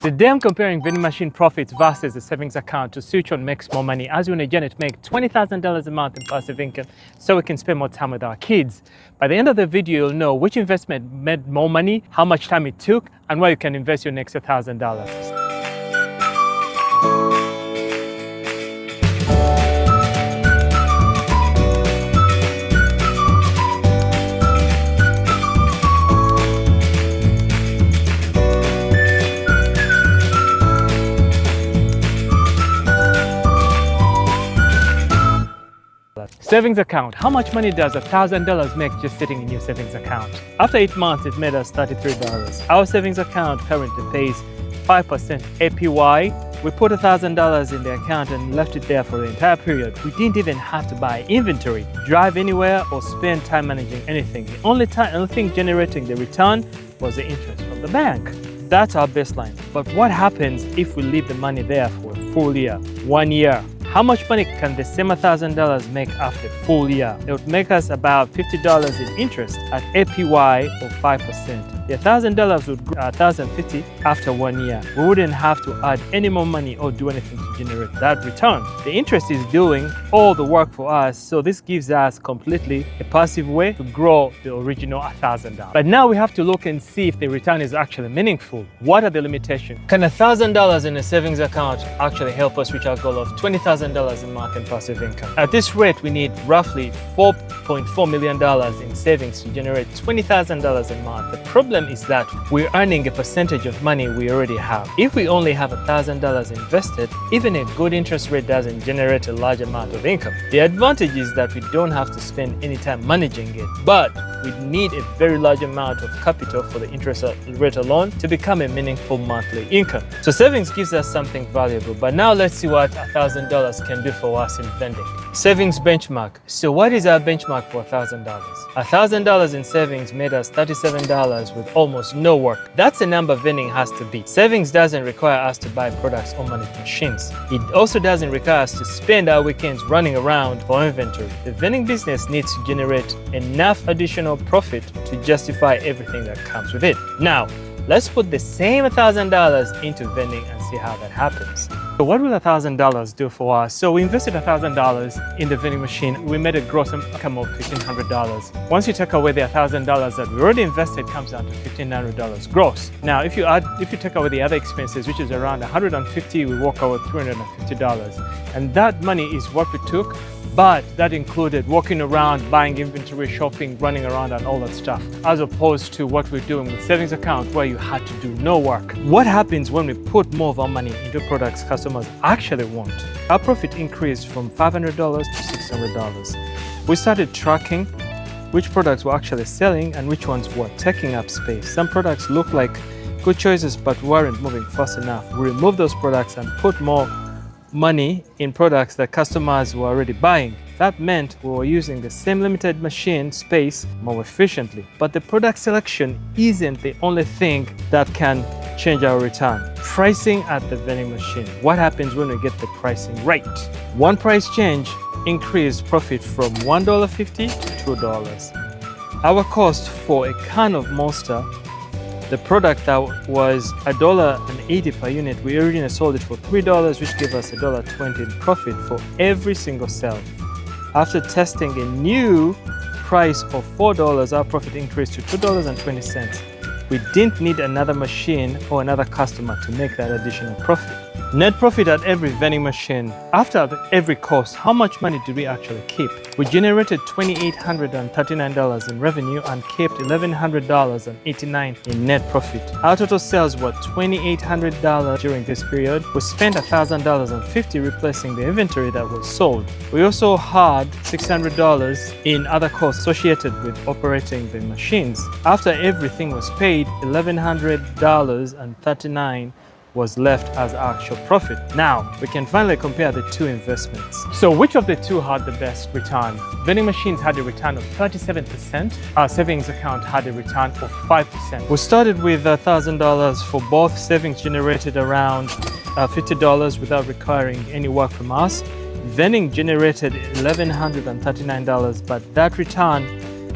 Today I'm comparing vending machine profits versus the savings account to see which one makes more money, as we on a journey to make $20,000 a month in passive income so we can spend more time with our kids. By the end of the video, you'll know which investment made more money, how much time it took, and where you can invest your next $1,000. Savings account. How much money does $1,000 make just sitting in your savings account? After 8 months, it made us $33. Our savings account currently pays 5% APY. We put $1,000 in the account and left it there for the entire period. We didn't even have to buy inventory, drive anywhere, or spend time managing anything. The only thing generating the return was the interest from the bank. That's our baseline. But what happens if we leave the money there for a full year, 1 year? How much money can the same $1,000 make after a full year? It would make us about $50 in interest at APY of 5%. The $1,000 would grow $1,050 after 1 year. We wouldn't have to add any more money or do anything to generate that return. The interest is doing all the work for us, so this gives us completely a passive way to grow the original $1,000. But now we have to look and see if the return is actually meaningful. What are the limitations? Can $1,000 in a savings account actually help us reach our goal of $20,000 a month in passive income? At this rate, we need roughly $4.4 million in savings to generate $20,000 a month. The problem is that we're earning a percentage of money we already have. If we only have $1,000 invested, even a good interest rate doesn't generate a large amount of income. The advantage is that we don't have to spend any time managing it, but we need a very large amount of capital for the interest rate alone to become a meaningful monthly income. So savings gives us something valuable, but now let's see what $1,000 can do for us in vending. Savings benchmark. So what is our benchmark for $1,000? $1,000 in savings made us $37 with almost no work. That's the number vending has to be. Savings doesn't require us to buy products or manage machines. It also doesn't require us to spend our weekends running around for inventory. The vending business needs to generate enough additional profit to justify everything that comes with it. Now, let's put the same $1,000 into vending and see how that happens. So what will $1,000 do for us? So we invested $1,000 in the vending machine. We made a gross income of $1,500. Once you take away the $1,000 that we already invested, it comes down to $1,500 gross. Now, if you take away the other expenses, which is around $150, we walk out with $350. And that money is what we took, but that included walking around, buying inventory, shopping, running around and all that stuff, as opposed to what we're doing with savings account where you had to do no work. What happens when we put more of our money into products customers actually want? Our profit increased from $500 to $600. We started tracking which products were actually selling and which ones were taking up space. Some products looked like good choices but weren't moving fast enough. We removed those products and put more money in products that customers were already buying. That meant we were using the same limited machine space more efficiently. But the product selection isn't the only thing that can change our return. Pricing at the vending machine. What happens when we get the pricing right? One price change increased profit from $1.50 to $2. Our cost for a can of Monster, the product that was $1.80 per unit, we originally sold it for $3, which gave us $1.20 in profit for every single sale. After testing a new price of $4, our profit increased to $2.20. We didn't need another machine or another customer to make that additional profit. Net profit at every vending machine. After every cost, how much money did we actually keep? We generated $2,839 in revenue and kept $1,189 in net profit. Our total sales were $2,800 during this period. We spent $1,050 replacing the inventory that was sold. We also had $600 in other costs associated with operating the machines. After everything was paid, $1,139 was left as actual profit. Now, we can finally compare the two investments. So which of the two had the best return? Vending machines had a return of 37%. Our savings account had a return of 5%. We started with $1,000 for both. Savings generated around $50 without requiring any work from us. Vending generated $1,139, but that return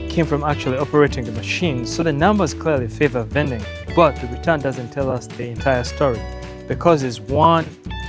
came from actually operating the machine. So the numbers clearly favor vending, but the return doesn't tell us the entire story. because there's one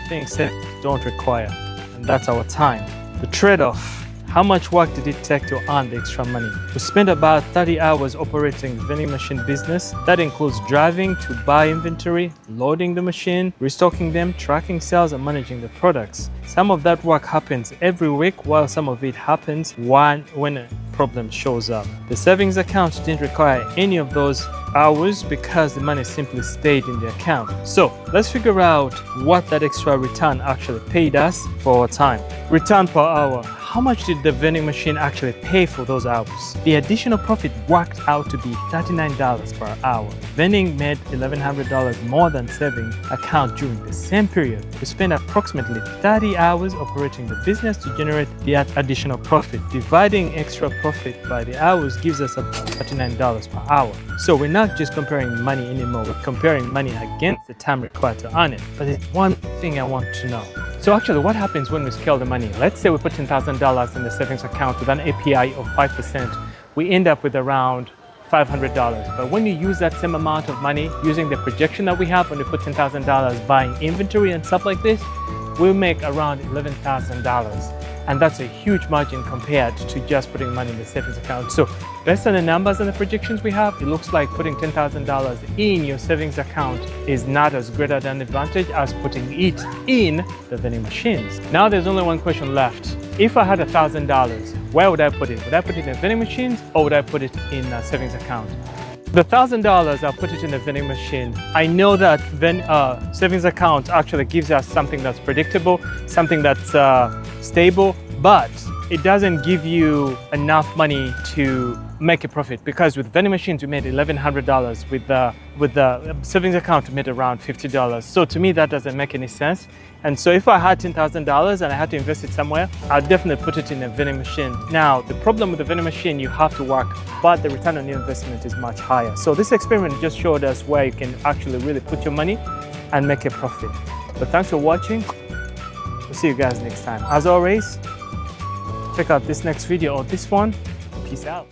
thing savings don't require, and that's our time. The trade-off. How much work did it take to earn the extra money? We spent about 30 hours operating the vending machine business. That includes driving to buy inventory, loading the machine, restocking them, tracking sales, and managing the products. Some of that work happens every week, while some of it happens when a problem shows up. The savings account didn't require any of those hours because the money simply stayed in the account. So let's figure out what that extra return actually paid us for our time. Return per hour. How much did the vending machine actually pay for those hours? The additional profit worked out to be $39 per hour. Vending made $1,100 more than savings account during the same period. We spent approximately 30 hours operating the business to generate the additional profit. Dividing extra profit by the hours gives us about $39 per hour. So we're not just comparing money anymore, we're comparing money against the time required to earn it. But there's one thing I want to know. So actually, what happens when we scale the money? Let's say we put $10,000 in the savings account with an API of 5%. We end up with around $500. But when you use that same amount of money, using the projection that we have when we put $10,000 buying inventory and stuff like this, we'll make around $11,000. And that's a huge margin compared to just putting money in the savings account. So based on the numbers and the projections we have, it looks like putting $10,000 in your savings account is not as great an advantage as putting it in the vending machines. Now there's only one question left. If I had $1,000, where would I put it? Would I put it in the vending machines or would I put it in a savings account? The $1,000, I'll put it in the vending machine. I know that savings account actually gives us something that's predictable, something that's stable, but it doesn't give you enough money to make a profit, because with vending machines we made $1,100, with the savings account we made around $50. So to me that doesn't make any sense. And so if I had $10,000 and I had to invest it somewhere, I'd definitely put it in a vending machine. Now the problem with the vending machine, you have to work, but the return on your investment is much higher. So this experiment just showed us where you can actually really put your money and make a profit. But thanks for watching. We'll see you guys next time. As always, check out this next video or this one. Peace out.